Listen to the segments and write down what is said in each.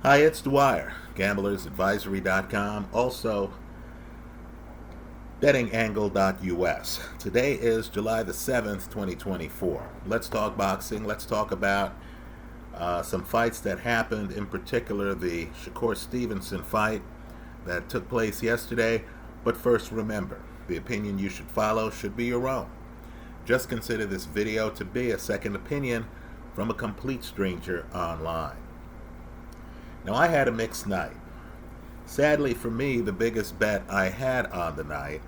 Hi, it's Dwyer, gamblersadvisory.com, also bettingangle.us. Today is July the 7th, 2024. Let's talk boxing. Let's talk about some fights that happened, in particular the Shakur Stevenson fight that took place yesterday. But first, remember, the opinion you should follow should be your own. Just consider this video to be a second opinion from a complete stranger online. Now, I had a mixed night. Sadly for me, the biggest bet I had on the night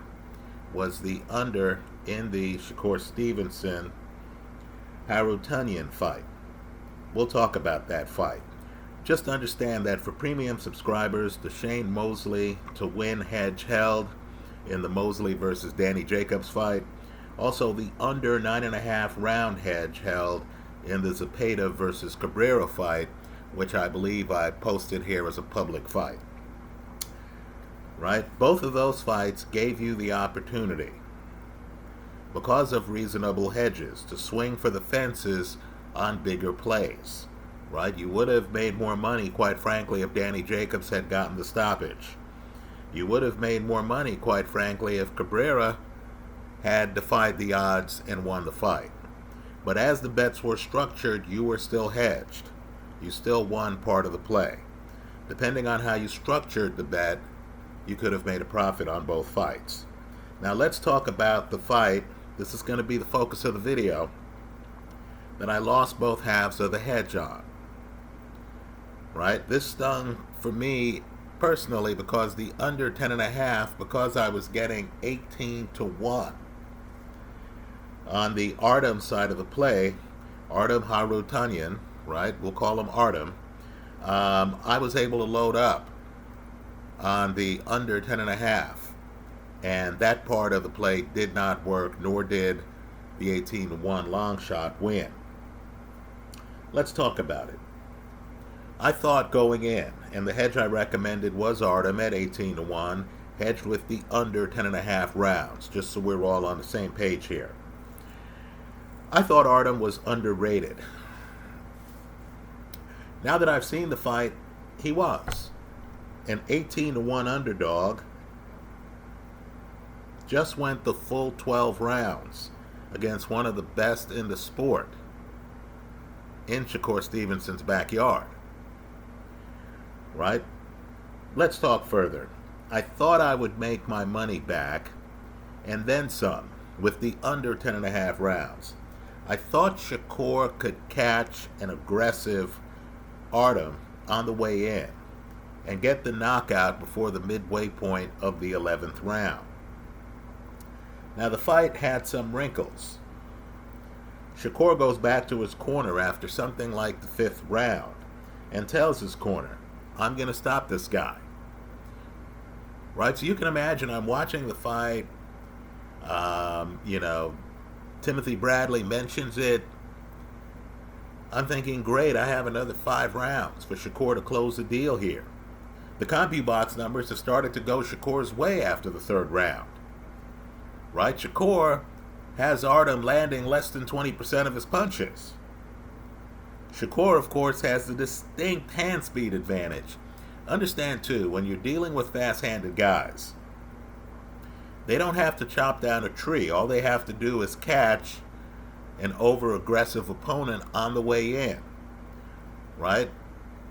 was the under in the Shakur Stevenson Harutyunyan fight. We'll talk about that fight. Just understand that for premium subscribers, the Shane Mosley to win hedge held in the Mosley versus Danny Jacobs fight. Also, the under 9.5 round hedge held in the Zepeda versus Cabrera fight, which I believe I posted here as a public fight. Right? Both of those fights gave you the opportunity, because of reasonable hedges, to swing for the fences on bigger plays. Right? You would have made more money, quite frankly, if Danny Jacobs had gotten the stoppage. You would have made more money, quite frankly, if Cabrera had defied the odds and won the fight. But as the bets were structured, you were still hedged. You still won part of the play. Depending on how you structured the bet, you could have made a profit on both fights. Now let's talk about the fight. This is going to be the focus of the video, that I lost both halves of the hedge on. Right? This stung for me personally because the under 10.5, because I was getting 18-1 on the Artem side of the play, Artem Harutyunyan, right? We'll call him Artem. I was able to load up on the under 10.5, and that part of the play did not work, nor did the 18-1 long shot win. Let's talk about it. I thought going in, and the hedge I recommended was Artem at 18-1, hedged with the under 10.5 rounds, just so we're all on the same page here. I thought Artem was underrated. Now that I've seen the fight, he was an 18-1 underdog. Just went the full 12 rounds against one of the best in the sport in Shakur Stevenson's backyard. Right? Let's talk further. I thought I would make my money back and then some with the under 10.5 rounds. I thought Shakur could catch an aggressive Artem on the way in and get the knockout before the midway point of the 11th round. Now the fight had some wrinkles. Shakur goes back to his corner after something like the 5th round and tells his corner, I'm going to stop this guy. Right? So you can imagine I'm watching the fight. Timothy Bradley mentions it. I'm thinking, great, I have another 5 rounds for Shakur to close the deal here. The CompuBox numbers have started to go Shakur's way after the 3rd round. Right? Shakur has Artem landing less than 20% of his punches. Shakur, of course, has the distinct hand speed advantage. Understand, too, when you're dealing with fast-handed guys, they don't have to chop down a tree. All they have to do is catch an over-aggressive opponent on the way in. Right?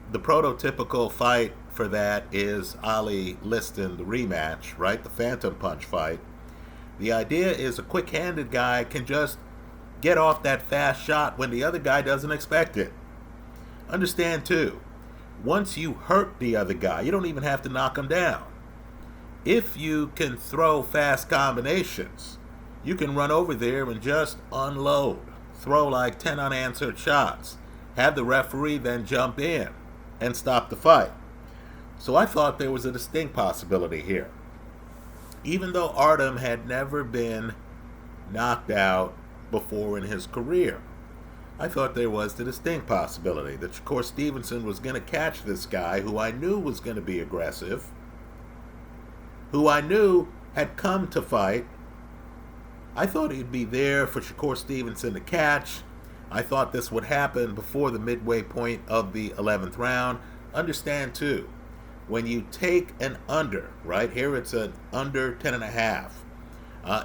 The prototypical fight for that is Ali Liston, the rematch, right? The Phantom Punch fight. The idea is a quick-handed guy can just get off that fast shot when the other guy doesn't expect it. Understand, too, once you hurt the other guy, you don't even have to knock him down. If you can throw fast combinations, you can run over there and just unload. Throw like 10 unanswered shots. Have the referee then jump in and stop the fight. So I thought there was a distinct possibility here. Even though Artem had never been knocked out before in his career, I thought there was the distinct possibility that Shakur Stevenson was going to catch this guy who I knew was going to be aggressive, who I knew had come to fight. I thought he'd be there for Shakur Stevenson to catch. I thought this would happen before the midway point of the 11th round. understand too, when you take an under, right here it's an under 10.5.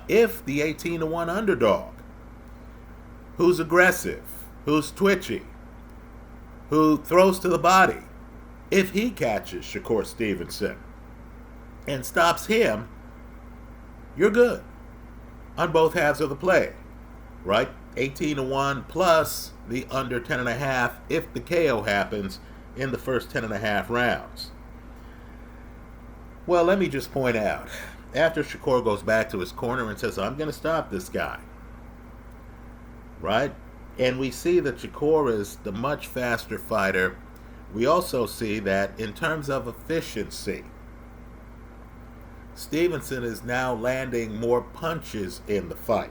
If the 18-1 underdog, who's aggressive, who's twitchy, who throws to the body, if he catches Shakur Stevenson and stops him, you're good on both halves of the play, right? 18-1 plus the under 10.5 if the KO happens in the first 10.5 rounds. Well, let me just point out, after Shakur goes back to his corner and says, I'm going to stop this guy, right? And we see that Shakur is the much faster fighter. We also see that in terms of efficiency, Stevenson is now landing more punches in the fight,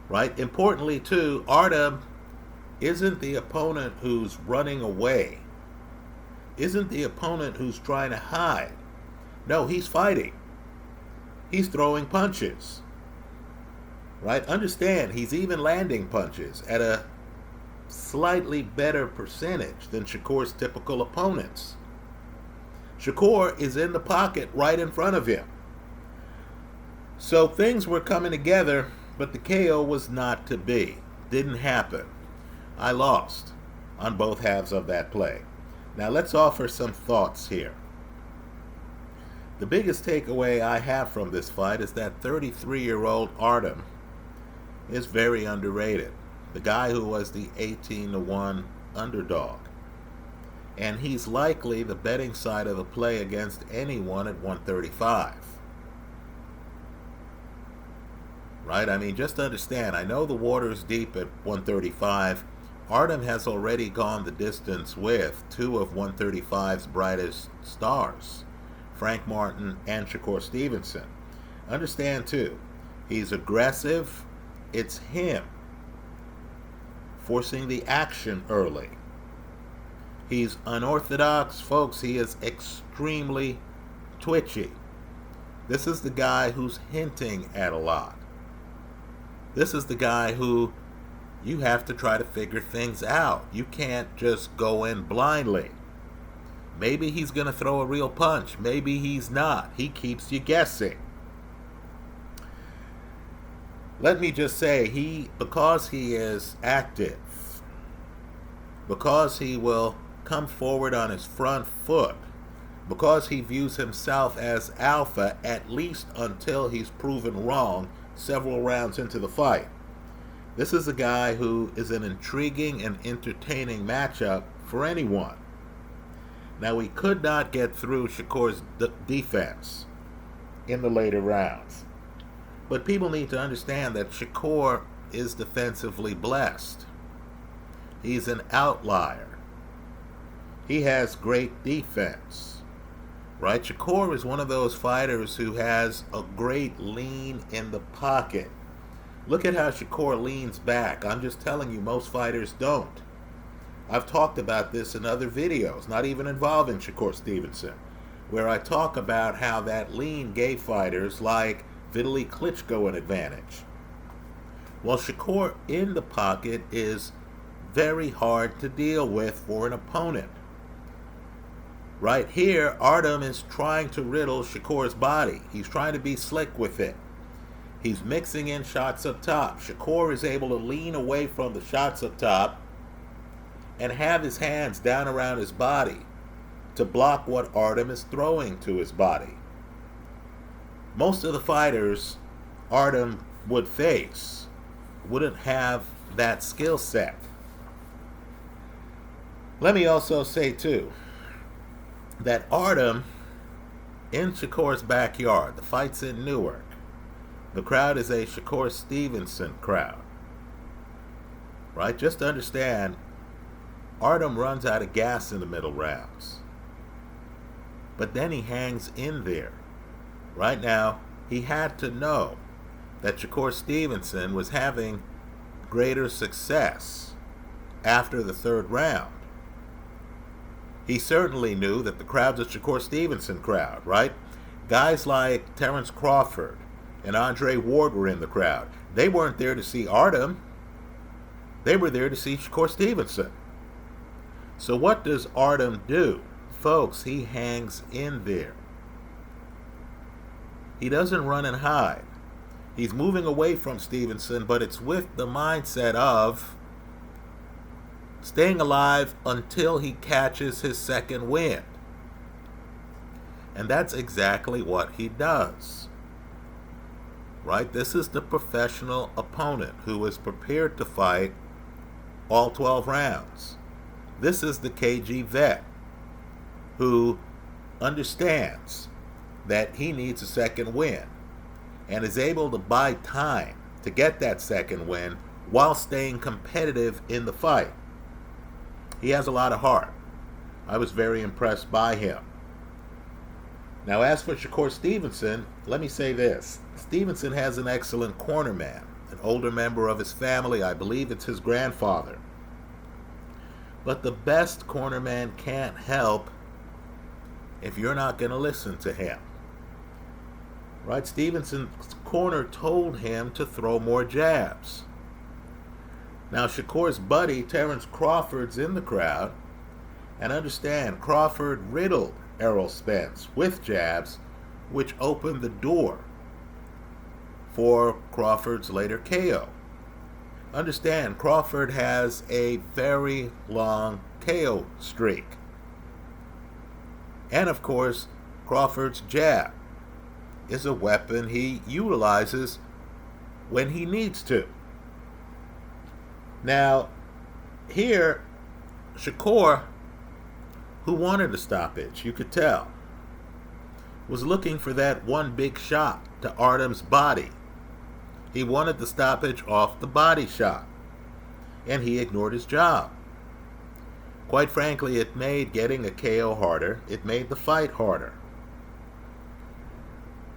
right? Importantly, too, Artem isn't the opponent who's running away, isn't the opponent who's trying to hide. No, he's fighting. He's throwing punches, right? Understand, he's even landing punches at a slightly better percentage than Shakur's typical opponents. Shakur is in the pocket right in front of him. So things were coming together, but the KO was not to be. Didn't happen. I lost on both halves of that play. Now let's offer some thoughts here. The biggest takeaway I have from this fight is that 33-year-old Artem is very underrated. The guy who was the 18-1 underdog. And he's likely the betting side of the play against anyone at 135. Right? I mean, just understand, I know the water's deep at 135. Artem has already gone the distance with two of 135's brightest stars, Frank Martin and Shakur Stevenson. Understand, too, he's aggressive. It's him forcing the action early. He's unorthodox, folks. He is extremely twitchy. This is the guy who's hinting at a lot. This is the guy who you have to try to figure things out. You can't just go in blindly. Maybe he's going to throw a real punch. Maybe he's not. He keeps you guessing. Let me just say, because he is active, because he will come forward on his front foot, because he views himself as alpha, at least until he's proven wrong several rounds into the fight. This is a guy who is an intriguing and entertaining matchup for anyone. Now, we could not get through Shakur's defense in the later rounds. But people need to understand that Shakur is defensively blessed. He's an outlier. He has great defense. Right? Shakur is one of those fighters who has a great lean in the pocket. Look at how Shakur leans back. I'm just telling you, most fighters don't. I've talked about this in other videos, not even involving Shakur Stevenson, where I talk about how that lean gave fighters like Vitaly Klitschko an advantage. Well, Shakur in the pocket is very hard to deal with for an opponent. Right here, Artem is trying to riddle Shakur's body. He's trying to be slick with it. He's mixing in shots up top. Shakur is able to lean away from the shots up top and have his hands down around his body to block what Artem is throwing to his body. Most of the fighters Artem would face wouldn't have that skill set. Let me also say, too, that Artem, in Shakur's backyard, the fight's in Newark, the crowd is a Shakur Stevenson crowd. Right? Just understand, Artem runs out of gas in the middle rounds. But then he hangs in there. Right now, he had to know that Shakur Stevenson was having greater success after the third round. He certainly knew that the crowd's a Shakur Stevenson crowd, right? Guys like Terrence Crawford and Andre Ward were in the crowd. They weren't there to see Artem. They were there to see Shakur Stevenson. So what does Artem do? Folks, he hangs in there. He doesn't run and hide. He's moving away from Stevenson, but it's with the mindset of staying alive until he catches his second wind. And that's exactly what he does. Right? This is the professional opponent who is prepared to fight all 12 rounds. This is the KG vet who understands that he needs a second win and is able to buy time to get that second win while staying competitive in the fight. He has a lot of heart. I was very impressed by him. Now, as for Shakur Stevenson, let me say this. Stevenson has an excellent cornerman, an older member of his family. I believe it's his grandfather. But the best cornerman can't help if you're not going to listen to him. Right? Stevenson's corner told him to throw more jabs. Now, Shakur's buddy, Terrence Crawford's in the crowd. And understand, Crawford riddled Errol Spence with jabs, which opened the door for Crawford's later KO. Understand, Crawford has a very long KO streak. And of course, Crawford's jab is a weapon he utilizes when he needs to. Now, here, Shakur, who wanted a stoppage, you could tell, was looking for that one big shot to Artem's body. He wanted the stoppage off the body shot, and he ignored his job. Quite frankly, it made getting a KO harder. It made the fight harder.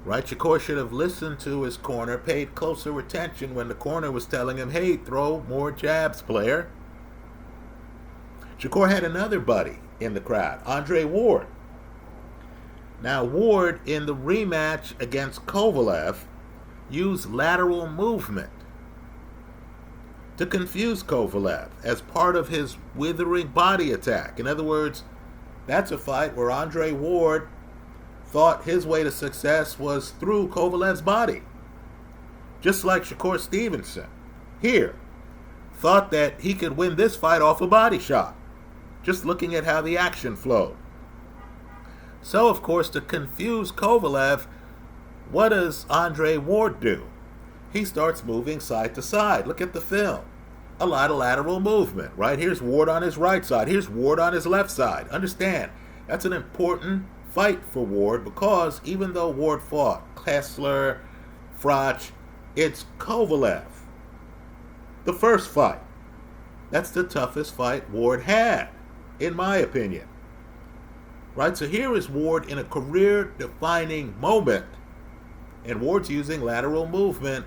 Right? Shakur should have listened to his corner, paid closer attention when the corner was telling him, hey, throw more jabs, player. Shakur had another buddy in the crowd, Andre Ward. Now, Ward, in the rematch against Kovalev, used lateral movement to confuse Kovalev as part of his withering body attack. In other words, that's a fight where Andre Ward thought his way to success was through Kovalev's body. Just like Shakur Stevenson here thought that he could win this fight off a body shot, just looking at how the action flowed. So, of course, to confuse Kovalev, what does Andre Ward do? He starts moving side to side. Look at the film. A lot of lateral movement, right? Here's Ward on his right side. Here's Ward on his left side. Understand, that's an important fight for Ward because even though Ward fought Kessler, Froch, it's Kovalev. The first fight. That's the toughest fight Ward had, in my opinion. Right? So here is Ward in a career-defining moment. And Ward's using lateral movement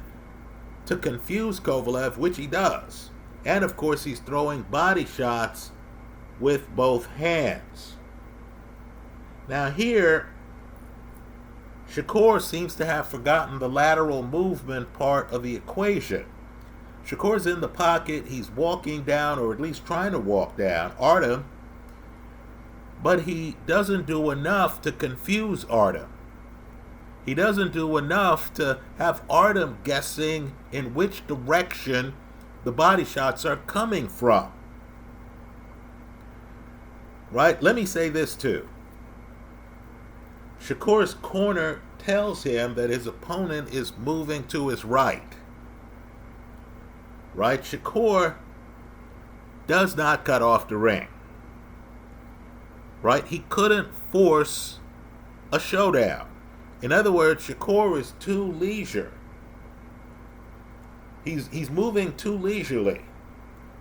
to confuse Kovalev, which he does. And of course, he's throwing body shots with both hands. Now here, Shakur seems to have forgotten the lateral movement part of the equation. Shakur's in the pocket, he's walking down, or at least trying to walk down, Artem, but he doesn't do enough to confuse Artem. He doesn't do enough to have Artem guessing in which direction the body shots are coming from. Right? Let me say this too. Shakur's corner tells him that his opponent is moving to his right. Right? Shakur does not cut off the ring. Right? He couldn't force a showdown. In other words, Shakur is too leisure. He's moving too leisurely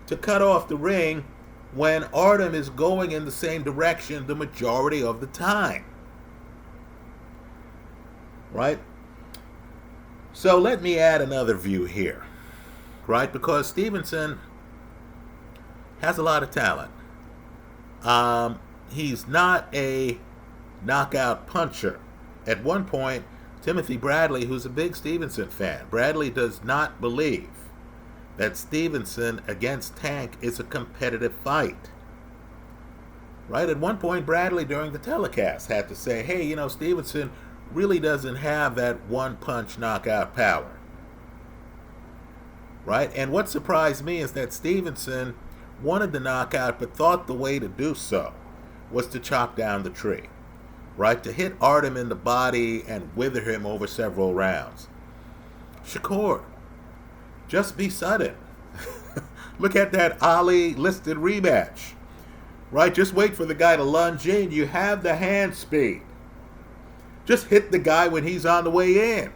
to cut off the ring when Artem is going in the same direction the majority of the time. Right? So let me add another view here. Right? Because Stevenson has a lot of talent. He's not a knockout puncher. At one point, Timothy Bradley, who's a big Stevenson fan, Bradley does not believe that Stevenson against Tank is a competitive fight. Right? At one point, Bradley during the telecast had to say, hey, Stevenson really doesn't have that one-punch knockout power. Right? And what surprised me is that Stevenson wanted the knockout, but thought the way to do so was to chop down the tree. Right? To hit Artem in the body and wither him over several rounds. Shakur, just be sudden. Look at that Ali listed rematch. Right? Just wait for the guy to lunge in. You have the hand speed. Just hit the guy when he's on the way in.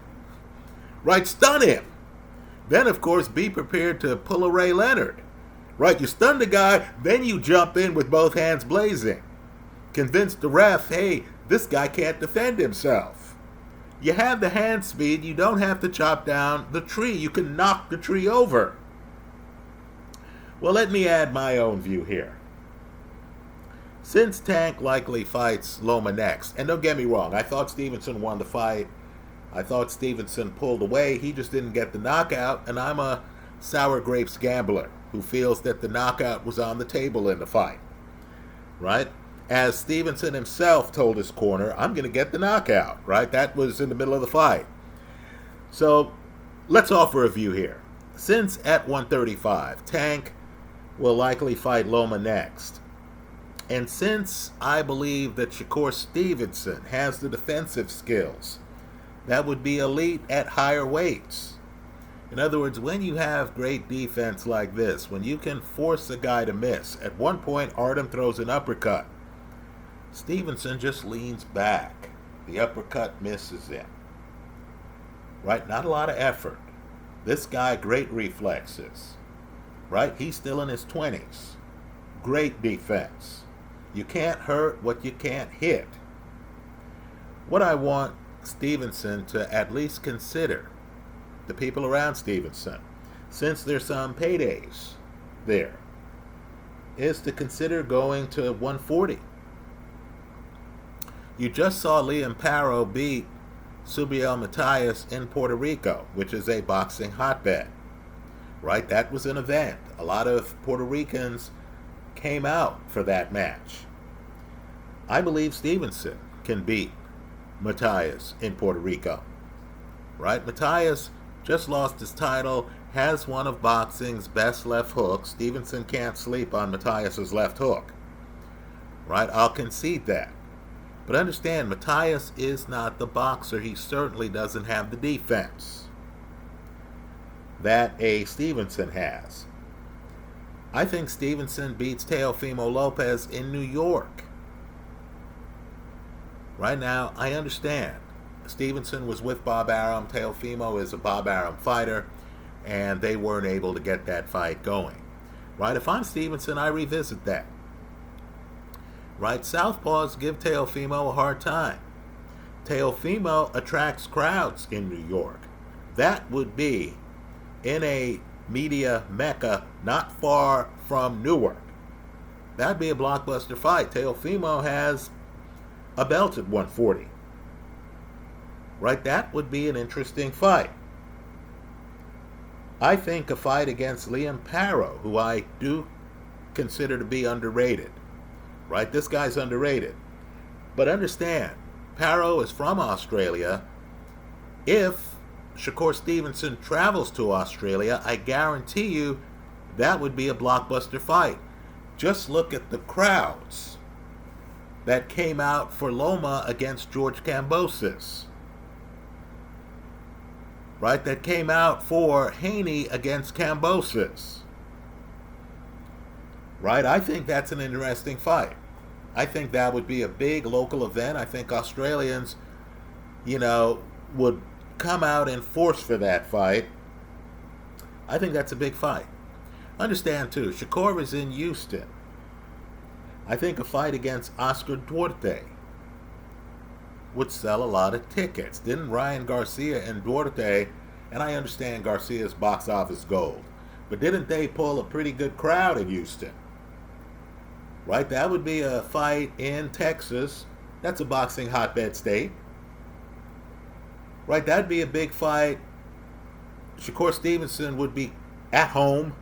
Right? Stun him. Then, of course, be prepared to pull a Ray Leonard. Right? You stun the guy, then you jump in with both hands blazing. Convince the ref, hey, this guy can't defend himself. You have the hand speed. You don't have to chop down the tree. You can knock the tree over. Well, let me add my own view here. Since Tank likely fights Loma next, and don't get me wrong, I thought Stevenson won the fight. I thought Stevenson pulled away. He just didn't get the knockout, and I'm a sour grapes gambler who feels that the knockout was on the table in the fight. Right? As Stevenson himself told his corner, I'm going to get the knockout. Right? That was in the middle of the fight. So let's offer a view here. Since at 135, Tank will likely fight Loma next. And since I believe that Shakur Stevenson has the defensive skills that would be elite at higher weights. In other words, when you have great defense like this, when you can force a guy to miss, at one point Artem throws an uppercut. Stevenson just leans back. The uppercut misses him. Right? Not a lot of effort. This guy, great reflexes. Right? He's still in his 20s. Great defense. You can't hurt what you can't hit. What I want Stevenson to at least consider, the people around Stevenson, since there's some paydays there, is to consider going to 140. You just saw Liam Paro beat Subiel Matias in Puerto Rico, which is a boxing hotbed. Right? That was an event. A lot of Puerto Ricans came out for that match. I believe Stevenson can beat Matias in Puerto Rico. Right? Matias just lost his title, has one of boxing's best left hooks. Stevenson can't sleep on Matias's left hook. Right? I'll concede that. But understand, Matias is not the boxer. He certainly doesn't have the defense that a Stevenson has. I think Stevenson beats Teofimo Lopez in New York. Right now, I understand. Stevenson was with Bob Arum. Teofimo is a Bob Arum fighter, and they weren't able to get that fight going. Right? If I'm Stevenson, I revisit that. Right? Southpaws give Teofimo a hard time. Teofimo attracts crowds in New York. That would be in a media mecca not far from Newark. That'd be a blockbuster fight. Teofimo has a belt at 140. Right? That would be an interesting fight. I think a fight against Liam Paro, who I do consider to be underrated. Right? This guy's underrated. But understand, Paro is from Australia. If Shakur Stevenson travels to Australia, I guarantee you that would be a blockbuster fight. Just look at the crowds that came out for Loma against George Kambosos. Right? That came out for Haney against Kambosos. Right? I think that's an interesting fight. I think that would be a big local event. I think Australians, would come out in force for that fight. I think that's a big fight. Understand, too, Shakur is in Houston. I think a fight against Oscar Duarte would sell a lot of tickets. Didn't Ryan Garcia and Duarte, and I understand Garcia's box office gold, but didn't they pull a pretty good crowd in Houston? Right? That would be a fight in Texas. That's a boxing hotbed state. Right? That'd be a big fight. Shakur Stevenson would be at home.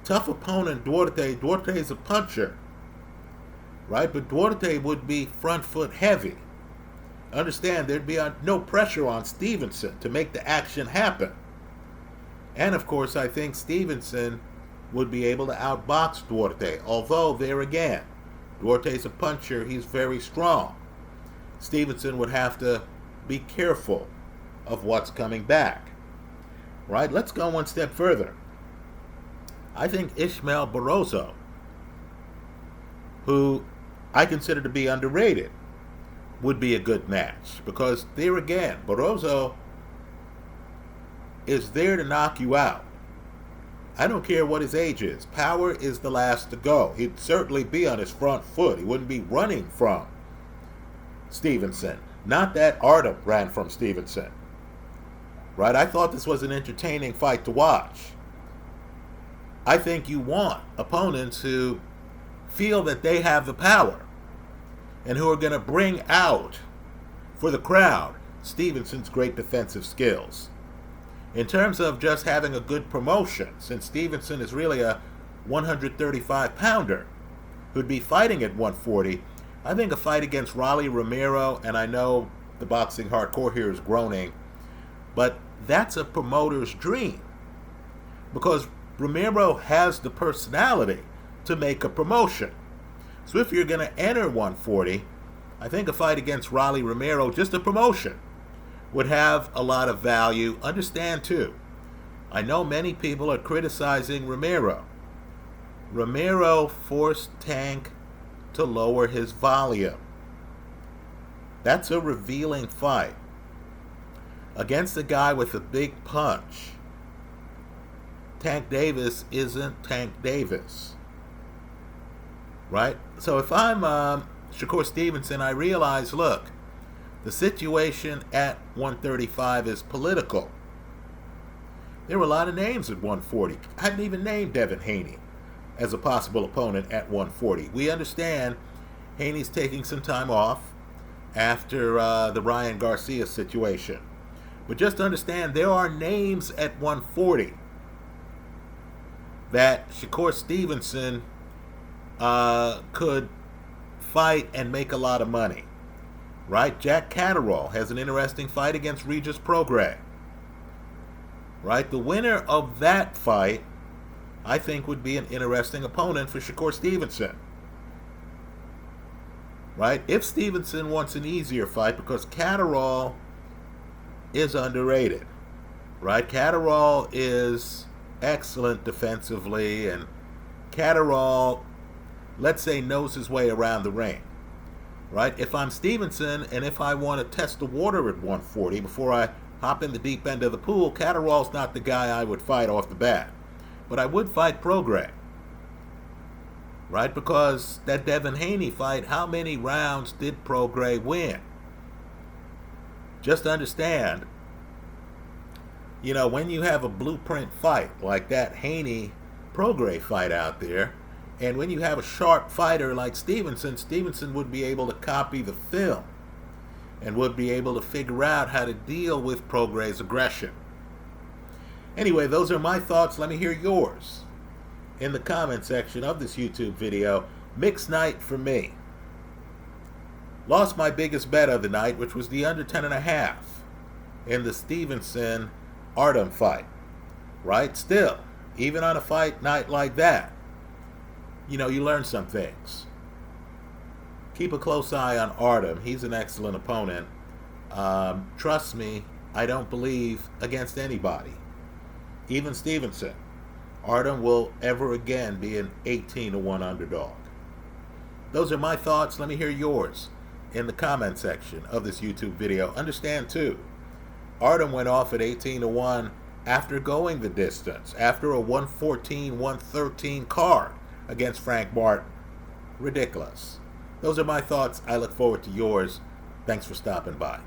Tough opponent, Duarte. Duarte is a puncher. right? But Duarte would be front foot heavy. Understand, there'd be no pressure on Stevenson to make the action happen. And of course, I think Stevenson would be able to outbox Duarte. Although, there again, Duarte's a puncher, he's very strong. Stevenson would have to be careful of what's coming back. Right? Let's go one step further. I think Ismael Barroso, who I consider to be underrated, would be a good match. Because there again, Barroso is there to knock you out. I don't care what his age is. Power is the last to go. He'd certainly be on his front foot. He wouldn't be running from Stevenson. Not that Artem ran from Stevenson. Right? I thought this was an entertaining fight to watch. I think you want opponents who feel that they have the power and who are going to bring out for the crowd Stevenson's great defensive skills. In terms of just having a good promotion, since Stevenson is really a 135-pounder who'd be fighting at 140, I think a fight against Rolly Romero, and I know the boxing hardcore here is groaning, but that's a promoter's dream. Because Romero has the personality to make a promotion. So if you're going to enter 140, I think a fight against Rolly Romero, just a promotion, would have a lot of value. Understand too, I know many people are criticizing Romero. Romero forced Tank to lower his volume. That's a revealing fight. Against a guy with a big punch, Tank Davis isn't Tank Davis. Right? So if I'm Shakur Stevenson, I realize, look, the situation at 135 is political. There were a lot of names at 140. I hadn't even named Devin Haney as a possible opponent at 140. We understand Haney's taking some time off after the Ryan Garcia situation. But just understand, there are names at 140 that Shakur Stevenson could fight and make a lot of money. Right? Jack Catterall has an interesting fight against Regis Prograis. Right? The winner of that fight, I think, would be an interesting opponent for Shakur Stevenson. Right? If Stevenson wants an easier fight, because Catterall is underrated. Right? Catterall is excellent defensively, and Catterall, let's say, knows his way around the ring. Right? If I'm Stevenson and if I want to test the water at 140 before I hop in the deep end of the pool, Catterall's not the guy I would fight off the bat. But I would fight Prograis. Right? Because that Devin Haney fight, how many rounds did Prograis win? Just understand, you know, when you have a blueprint fight like that Haney Prograis fight out there, and when you have a sharp fighter like Stevenson, Stevenson would be able to copy the film and would be able to figure out how to deal with Prograis' aggression. Anyway, those are my thoughts. Let me hear yours in the comment section of this YouTube video. Mixed night for me. Lost my biggest bet of the night, which was the under 10.5 in the Stevenson Artem fight. Right? Still, even on a fight night like that, you know, you learn some things. Keep a close eye on Artem. He's an excellent opponent. Trust me, I don't believe against anybody, even Stevenson, Artem will ever again be an 18-1 underdog. Those are my thoughts. Let me hear yours in the comment section of this YouTube video. Understand too, Artem went off at 18-1 after going the distance, after a 114-113 card against Frank Martin. Ridiculous. Those are my thoughts. I look forward to yours. Thanks for stopping by.